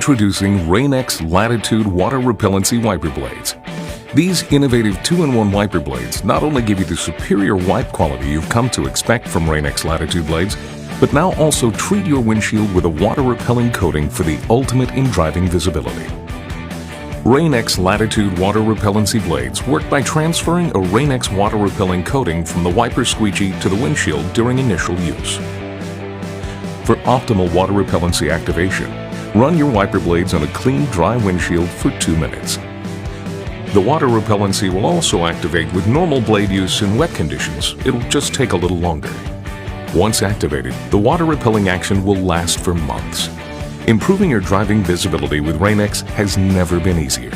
Introducing Rain-X Latitude Water Repellency Wiper Blades. These innovative 2-in-1 wiper blades not only give you the superior wipe quality you've come to expect from Rain-X Latitude blades, but now also treat your windshield with a water-repelling coating for the ultimate in driving visibility. Rain-X Latitude Water Repellency blades work by transferring a Rain-X water-repelling coating from the wiper squeegee to the windshield during initial use. For optimal water repellency activation, run your wiper blades on a clean, dry windshield for 2 minutes. The water repellency will also activate with normal blade use in wet conditions. It'll just take a little longer. Once activated, the water repelling action will last for months. Improving your driving visibility with Rain-X has never been easier.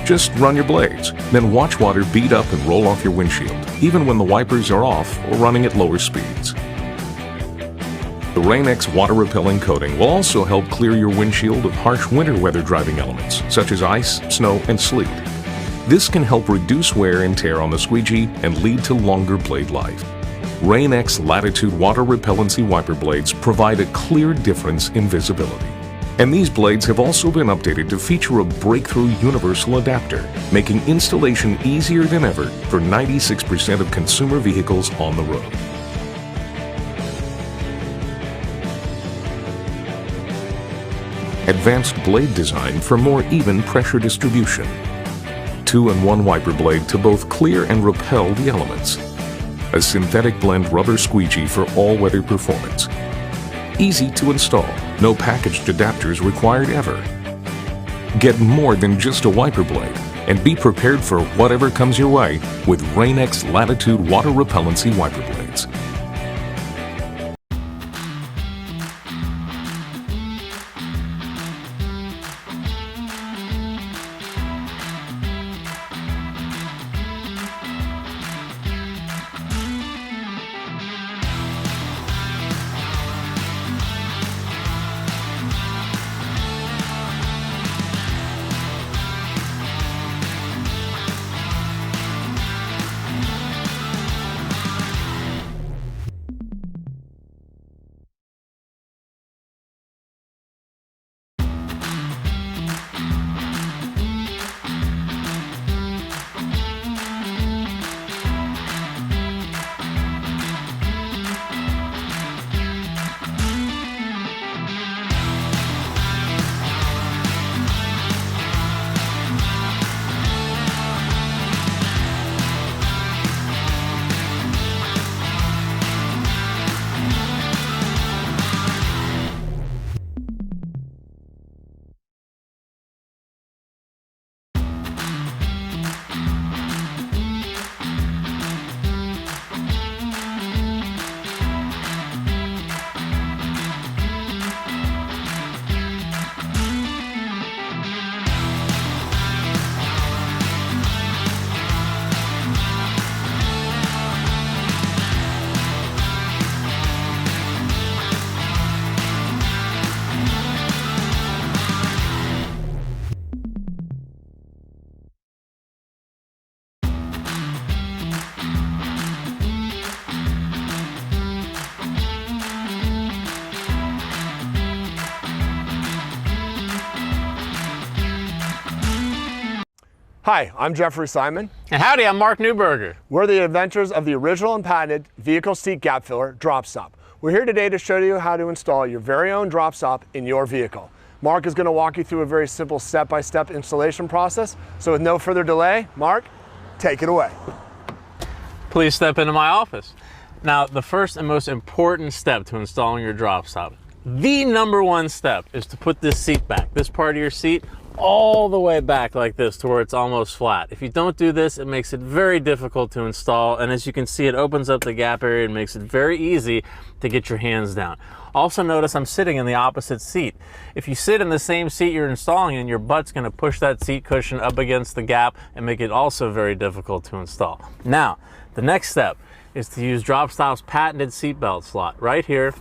Just run your blades, then watch water bead up and roll off your windshield, even when the wipers are off or running at lower speeds. The Rain-X water repelling coating will also help clear your windshield of harsh winter weather driving elements, such as ice, snow, and sleet. This can help reduce wear and tear on the squeegee and lead to longer blade life. Rain-X Latitude Water Repellency Wiper Blades provide a clear difference in visibility. And these blades have also been updated to feature a breakthrough universal adapter, making installation easier than ever for 96% of consumer vehicles on the road. Advanced blade design for more even pressure distribution. 2-in-1 wiper blade to both clear and repel the elements. A synthetic blend rubber squeegee for all-weather performance. Easy to install, no packaged adapters required ever. Get more than just a wiper blade and be prepared for whatever comes your way with Rain-X Latitude Water Repellency Wiper Blades. Hi, I'm Jeffrey Simon. And howdy, I'm Mark Newberger. We're the inventors of the original and patented vehicle seat gap filler drop stop. We're here today to show you how to install your very own drop stop in your vehicle. Mark is going to walk you through a very simple step-by-step installation process. So with no further delay, Mark, take it away. Please step into my office. Now, the first and most important step to installing your drop stop, the #1 step, is to put this seat back, this part of your seat, all the way back like this to where it's almost flat. If you don't do this, it makes it very difficult to install, and as you can see, it opens up the gap area and makes it very easy to get your hands down. Also notice I'm sitting in the opposite seat. If you sit in the same seat you're installing in, your butt's going to push that seat cushion up against the gap and make it also very difficult to install. Now, the next step is to use DropStop's patented seatbelt slot. Right here,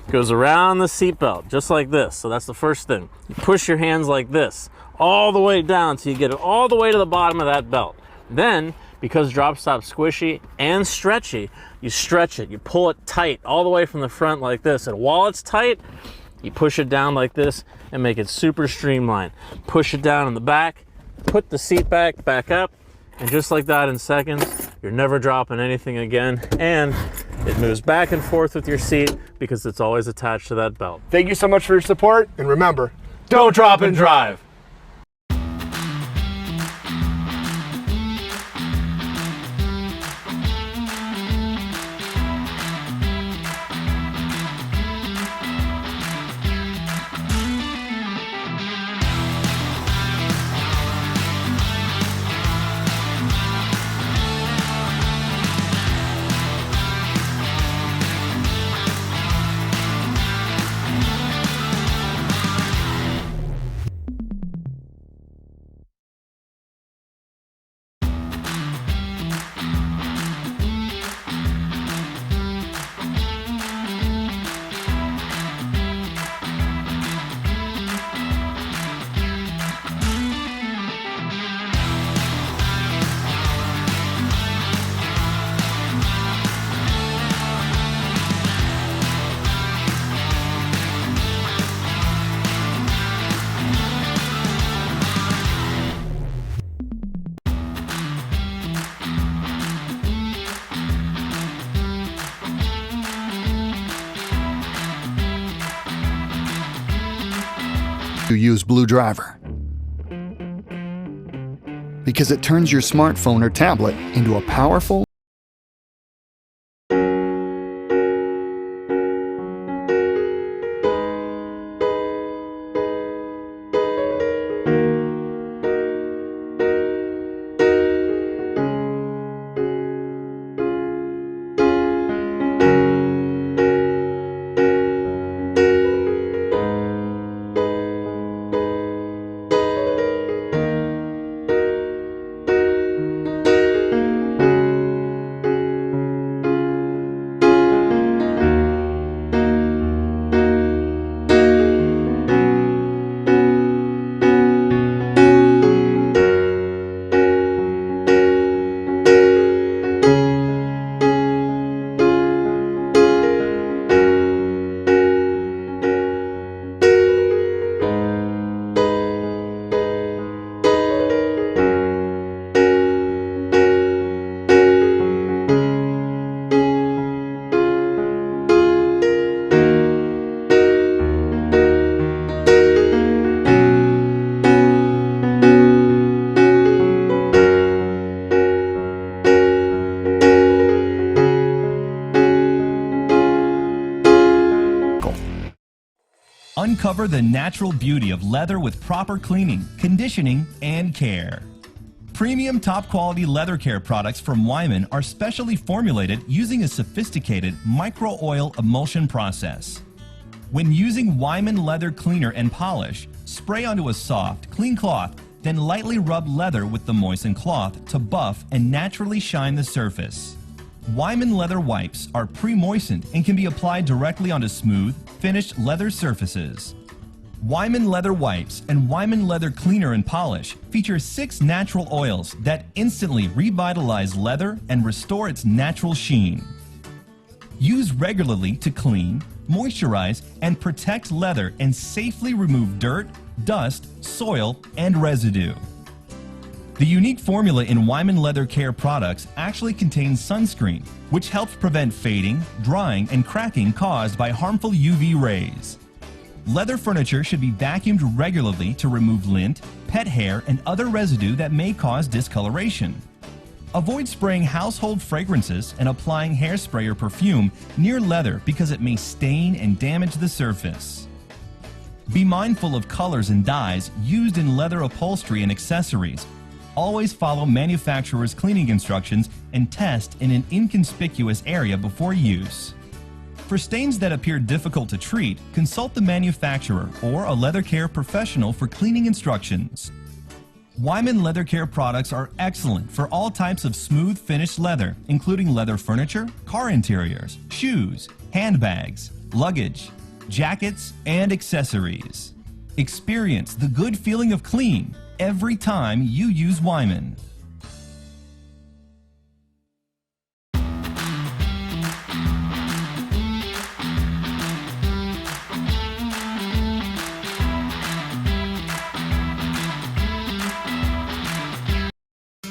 goes around the seatbelt, just like this. So that's the first thing. You push your hands like this, all the way down till you get it all the way to the bottom of that belt. Then, because DropStop's squishy and stretchy, you stretch it, you pull it tight all the way from the front like this. And while it's tight, You push it down like this and make it super streamlined. Push it down in the back, put the seat back up, and just like that in seconds, you're never dropping anything again. And it moves back and forth with your seat because it's always attached to that belt. Thank you so much for your support, and remember, don't drop and drive. You use BlueDriver because it turns your smartphone or tablet into a powerful Uncover the natural beauty of leather with proper cleaning, conditioning, and care. Premium top-quality leather care products from Weiman are specially formulated using a sophisticated micro-oil emulsion process. When using Weiman leather cleaner and polish, spray onto a soft, clean cloth, then lightly rub leather with the moistened cloth to buff and naturally shine the surface. Weiman leather wipes are pre-moistened and can be applied directly onto smooth, finished leather surfaces. Weiman leather wipes and Weiman leather cleaner and polish feature 6 natural oils that instantly revitalize leather and restore its natural sheen. Use regularly to clean, moisturize, and protect leather and safely remove dirt, dust, soil, and residue. The unique formula in Weiman leather care products actually contains sunscreen, which helps prevent fading, drying, and cracking caused by harmful UV rays. Leather furniture should be vacuumed regularly to remove lint, pet hair, and other residue that may cause discoloration. Avoid spraying household fragrances and applying hairspray or perfume near leather because it may stain and damage the surface. Be mindful of colors and dyes used in leather upholstery and accessories. Always follow manufacturer's cleaning instructions and test in an inconspicuous area before use. For stains that appear difficult to treat, consult the manufacturer or a leather care professional for cleaning instructions. Weiman leather care products are excellent for all types of smooth finished leather, including leather furniture, car interiors, shoes, handbags, luggage, jackets, and accessories. Experience the good feeling of clean every time you use Weiman.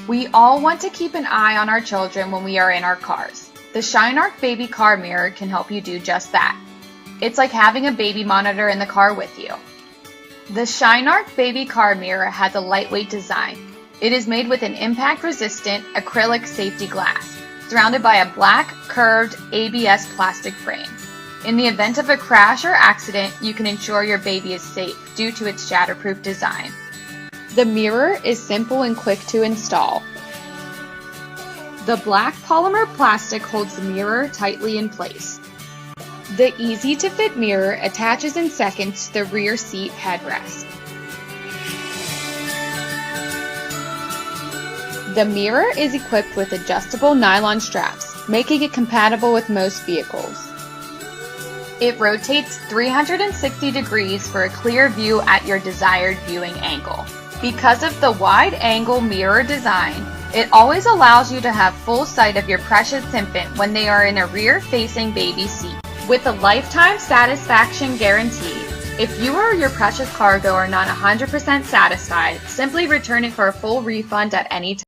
We all want to keep an eye on our children when we are in our cars. The Shine Arc Baby Car Mirror can help you do just that. It's like having a baby monitor in the car with you. The Shine Arc Baby Car Mirror has a lightweight design. It is made with an impact-resistant acrylic safety glass, surrounded by a black, curved ABS plastic frame. In the event of a crash or accident, you can ensure your baby is safe due to its shatterproof design. The mirror is simple and quick to install. The black polymer plastic holds the mirror tightly in place. The easy-to-fit mirror attaches in seconds to the rear seat headrest. The mirror is equipped with adjustable nylon straps, making it compatible with most vehicles. It rotates 360 degrees for a clear view at your desired viewing angle. Because of the wide-angle mirror design, it always allows you to have full sight of your precious infant when they are in a rear-facing baby seat. With a lifetime satisfaction guarantee, if you or your precious cargo are not 100% satisfied, simply return it for a full refund at any time.